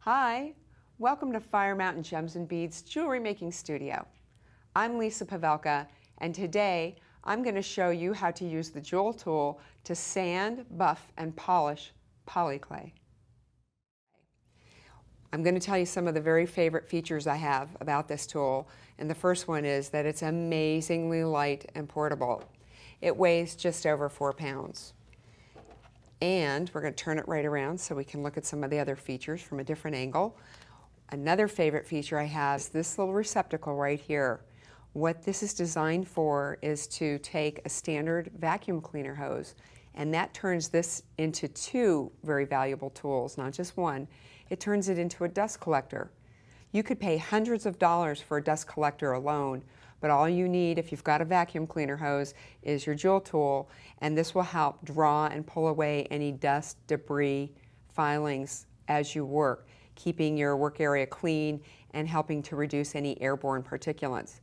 Hi, welcome to Fire Mountain Gems and Beads Jewelry Making Studio. I'm Lisa Pavelka, and today I'm going to show you how to use the JoolTool to sand, buff, and polish polyclay. I'm going to tell you some of the very favorite features I have about this tool, and the first one is that it's amazingly light and portable. It weighs just over 4 pounds. And we're going to turn it right around so we can look at some of the other features from a different angle. Another favorite feature I have is this little receptacle right here. What this is designed for is to take a standard vacuum cleaner hose, and that turns this into 2 very valuable tools, not just one. It turns it into a dust collector. You could pay hundreds of dollars for a dust collector alone, but all you need if you've got a vacuum cleaner hose is your JoolTool, and this will help draw and pull away any dust, debris, filings as you work, keeping your work area clean and helping to reduce any airborne particulates.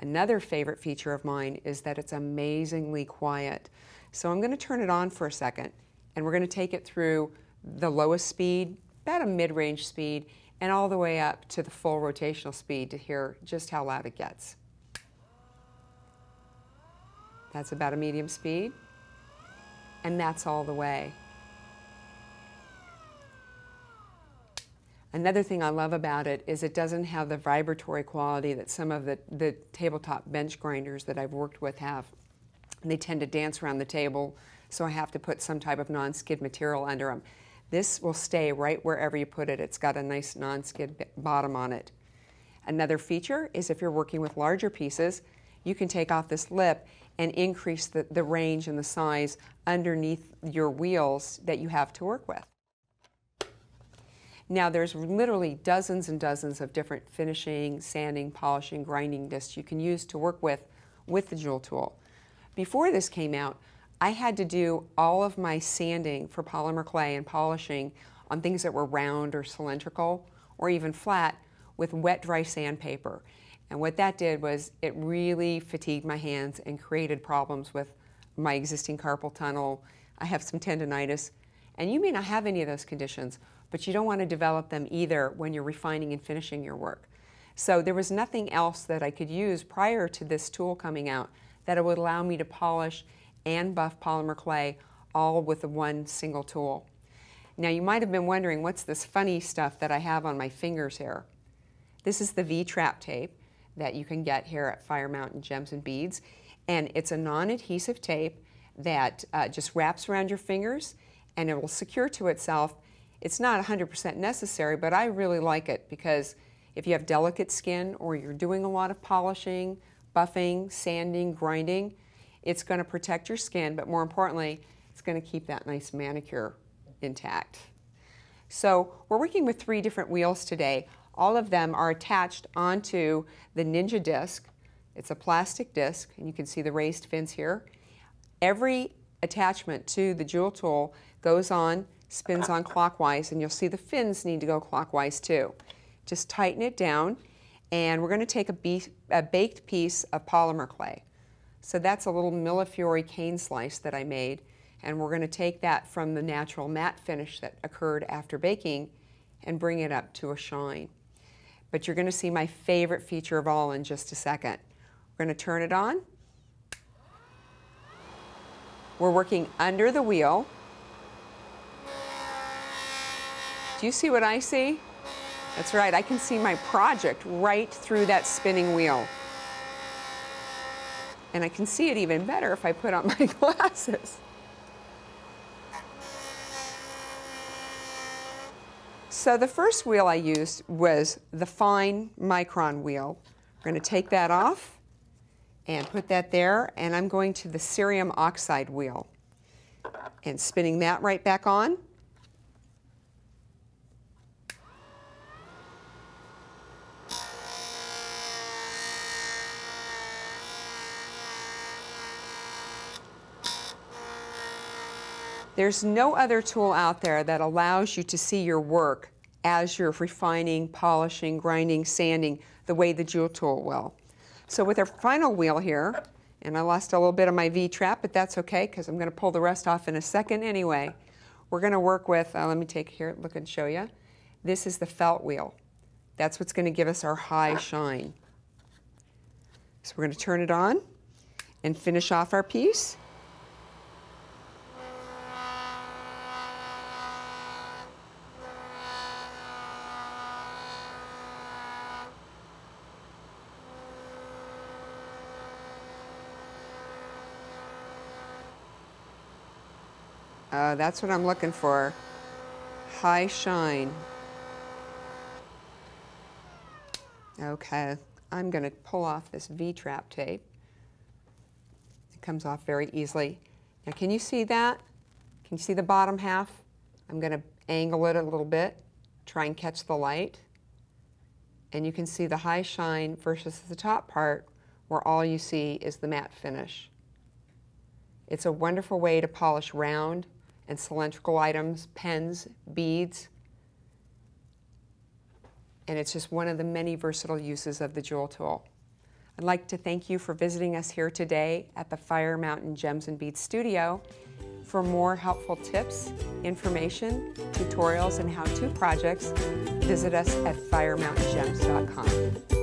Another favorite feature of mine is that it's amazingly quiet. So I'm going to turn it on for a second, and we're going to take it through the lowest speed, about a mid-range speed, and all the way up to the full rotational speed to hear just how loud it gets. That's about a medium speed, and that's all the way. Another thing I love about it is it doesn't have the vibratory quality that some of the tabletop bench grinders that I've worked with have. And they tend to dance around the table, so I have to put some type of non-skid material under them. This will stay right wherever you put it. It's got a nice non-skid bottom on it. Another feature is if you're working with larger pieces, you can take off this lip and increase the range and the size underneath your wheels that you have to work with. Now there's literally dozens and dozens of different finishing, sanding, polishing, grinding discs you can use to work with the JoolTool. Before this came out, I had to do all of my sanding for polymer clay and polishing on things that were round or cylindrical or even flat with wet dry sandpaper. And what that did was it really fatigued my hands and created problems with my existing carpal tunnel. I have some tendonitis, and you may not have any of those conditions, but you don't want to develop them either when you're refining and finishing your work. So there was nothing else that I could use prior to this tool coming out that would allow me to polish and buff polymer clay all with one single tool. Now you might have been wondering, what's this funny stuff that I have on my fingers here? This is the V-trap tape that you can get here at Fire Mountain Gems and Beads, and it's a non-adhesive tape that just wraps around your fingers and it will secure to itself. It's not 100% necessary, but I really like it because if you have delicate skin or you're doing a lot of polishing, buffing, sanding, grinding, it's going to protect your skin, but more importantly, it's going to keep that nice manicure intact. So we're working with 3 different wheels today. All of them are attached onto the Ninja disc. It's a plastic disc, and you can see the raised fins here. Every attachment to the JoolTool goes on, spins on clockwise, and you'll see the fins need to go clockwise too. Just tighten it down, and we're going to take a baked piece of polymer clay. So that's a little millefiori cane slice that I made, and we're going to take that from the natural matte finish that occurred after baking and bring it up to a shine. But you're going to see my favorite feature of all in just a second. We're going to turn it on. We're working under the wheel. Do you see what I see? That's right, I can see my project right through that spinning wheel. And I can see it even better if I put on my glasses. So the first wheel I used was the fine micron wheel. We're going to take that off and put that there, and I'm going to the Cerium Oxide wheel and spinning that right back on. There's no other tool out there that allows you to see your work as you're refining, polishing, grinding, sanding the way the JoolTool will. So with our final wheel here, and I lost a little bit of my V-trap, but that's okay because I'm going to pull the rest off in a second anyway. We're going to work with, let me take here, look and show you. This is the felt wheel. That's what's going to give us our high shine. So we're going to turn it on and finish off our piece. That's what I'm looking for. High shine. Okay, I'm going to pull off this V-trap tape. It comes off very easily. Now can you see that? Can you see the bottom half? I'm going to angle it a little bit, try and catch the light. And you can see the high shine versus the top part where all you see is the matte finish. It's a wonderful way to polish round and cylindrical items, pens, beads, and it's just one of the many versatile uses of the JoolTool. I'd like to thank you for visiting us here today at the Fire Mountain Gems and Beads studio. For more helpful tips, information, tutorials, and how-to projects, visit us at firemountaingems.com.